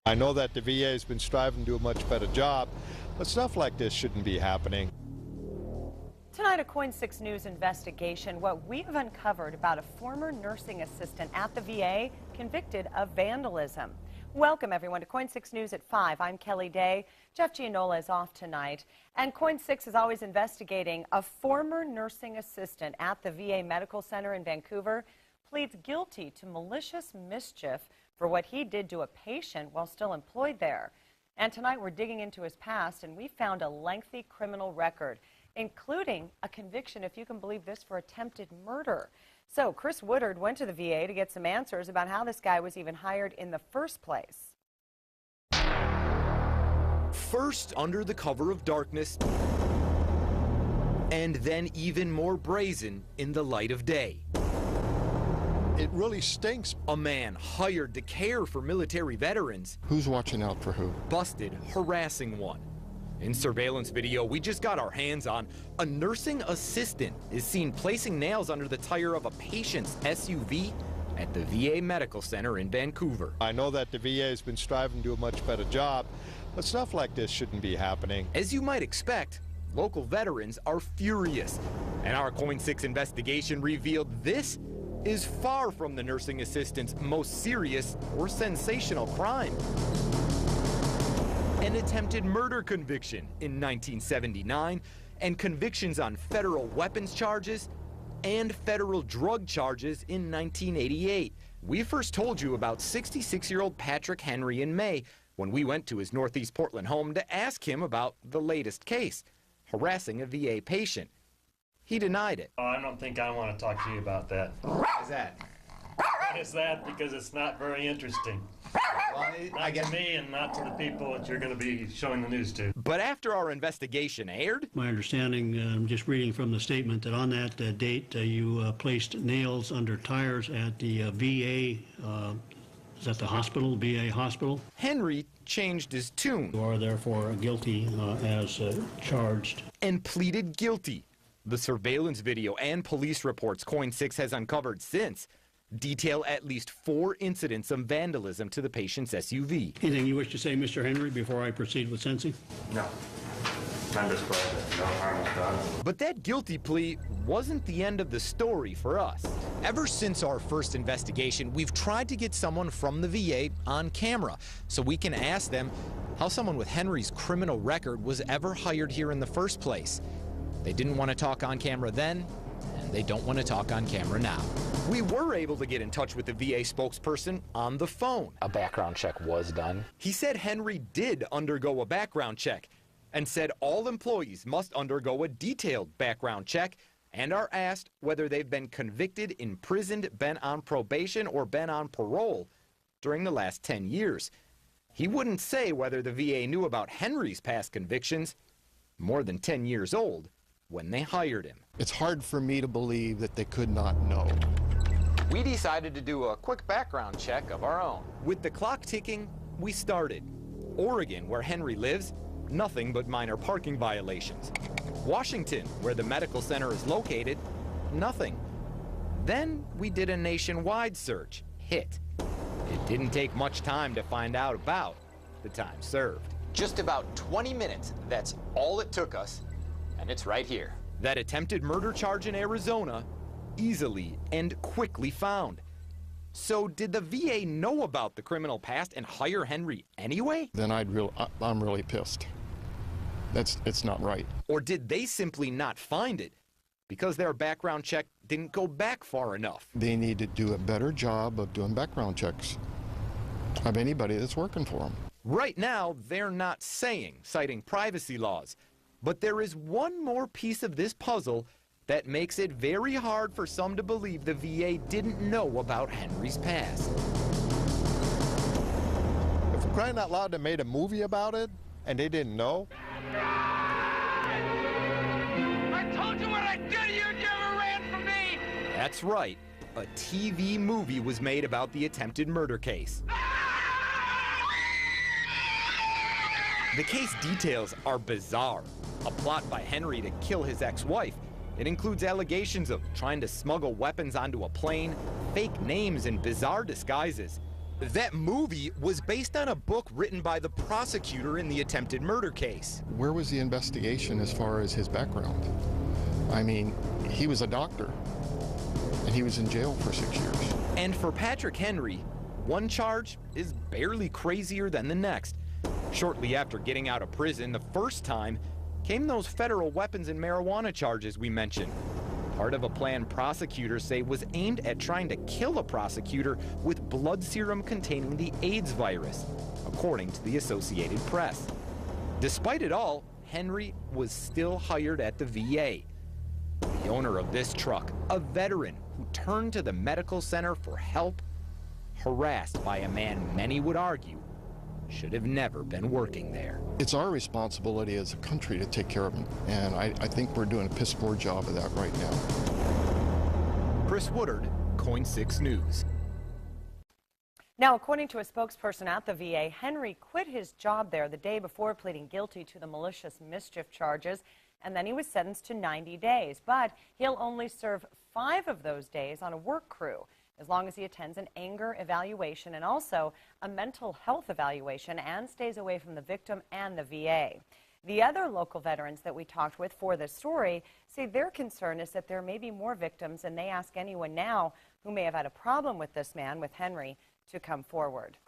I know that the VA has been striving to do a much better job, but stuff like this shouldn't be happening. Tonight, a KOIN 6 News investigation, what we have uncovered about a former nursing assistant at the VA convicted of vandalism. Welcome, everyone, to KOIN 6 News at 5. I'm Kelly Day. Jeff Gianola is off tonight. And KOIN 6 is always investigating a former nursing assistant at the VA Medical Center in Vancouver pleads guilty to malicious mischief for what he did to a patient while still employed there. And tonight, we're digging into his past, and we found a lengthy criminal record, including a conviction, if you can believe this, for attempted murder. So Chris Woodard went to the VA to get some answers about how this guy was even hired in the first place. First under the cover of darkness, and then even more brazen in the light of day. It really stinks. A man hired to care for military veterans. Who's watching out for who? Busted harassing one. In surveillance video we just got our hands on, a nursing assistant is seen placing nails under the tire of a patient's SUV at the VA Medical Center in Vancouver. I know that the VA has been striving to do a much better job, but stuff like this shouldn't be happening. As you might expect, local veterans are furious, and our KOIN 6 investigation revealed this is far from the nursing assistant's most serious or sensational crime. An attempted murder conviction in 1979, and convictions on federal weapons charges and federal drug charges in 1988. We first told you about 66-year-old Patrick Henry in May when we went to his Northeast Portland home to ask him about the latest case, harassing a VA patient. He denied it. Oh, I don't think I want to talk to you about that. Why is that? Why is that? Because it's not very interesting. Well, Not to me and not to the people that you're going to be showing the news to. But after our investigation aired, my understanding, I'm just reading from the statement, that on that date you placed nails under tires at the VA, is that the hospital, VA hospital? Henry changed his tune. You are therefore guilty as charged. And pleaded guilty. The surveillance video and police reports KOIN 6 has uncovered since detail at least 4 incidents of vandalism to the patient's SUV. Anything you wish to say, Mr. Henry, before I proceed with sentencing? No. I'm just glad that no harm was done. But that guilty plea wasn't the end of the story for us. Ever since our first investigation, we've tried to get someone from the VA on camera so we can ask them how someone with Henry's criminal record was ever hired here in the first place. They didn't want to talk on camera then, and they don't want to talk on camera now. We were able to get in touch with the VA spokesperson on the phone. A background check was done. He said Henry did undergo a background check and said all employees must undergo a detailed background check and are asked whether they've been convicted, imprisoned, been on probation, or been on parole during the last 10 years. He wouldn't say whether the VA knew about Henry's past convictions, more than 10 years old, when they hired him. It's hard for me to believe that they could not know. We decided to do a quick background check of our own. With the clock ticking, we started. Oregon, where Henry lives, nothing but minor parking violations. Washington, where the medical center is located, nothing. Then we did a nationwide search, hit. It didn't take much time to find out about the time served. Just about 20 minutes, that's all it took us, and it's right here. That attempted murder charge in Arizona, easily and quickly found. So did the VA know about the criminal past and hire Henry anyway? Then I'm really pissed. It's not right. Or did they simply not find it because their background check didn't go back far enough? They need to do a better job of doing background checks of anybody that's working for them. Right now, they're not saying, citing privacy laws. But there is one more piece of this puzzle that makes it very hard for some to believe the VA didn't know about Henry's past. If for crying out loud they made a movie about it and they didn't know. I told you what I did, you never ran from me! That's right. A TV movie was made about the attempted murder case. The case details are bizarre. A plot by Henry to kill his ex-wife. It includes allegations of trying to smuggle weapons onto a plane, fake names, and bizarre disguises. That movie was based on a book written by the prosecutor in the attempted murder case. Where was the investigation as far as his background? I mean, he was a doctor, and he was in jail for 6 years. And for Patrick Henry, one charge is barely crazier than the next. Shortly after getting out of prison the first time came those federal weapons and marijuana charges we mentioned. Part of a plan prosecutors say was aimed at trying to kill a prosecutor with blood serum containing the AIDS virus, according to the Associated Press. Despite it all, Henry was still hired at the VA. The owner of this truck, a veteran who turned to the medical center for help, harassed by a man many would argue should have never been working there. It's our responsibility as a country to take care of him, and I think we're doing a piss poor job of that right now. Chris Woodard, KOIN 6 News. Now, according to a spokesperson at the VA, Henry quit his job there the day before pleading guilty to the malicious mischief charges, and then he was sentenced to 90 days. But he'll only serve 5 of those days on a work crew, as long as he attends an anger evaluation and also a mental health evaluation and stays away from the victim and the VA. The other local veterans that we talked with for this story say their concern is that there may be more victims, and they ask anyone now who may have had a problem with this man, with Henry, to come forward.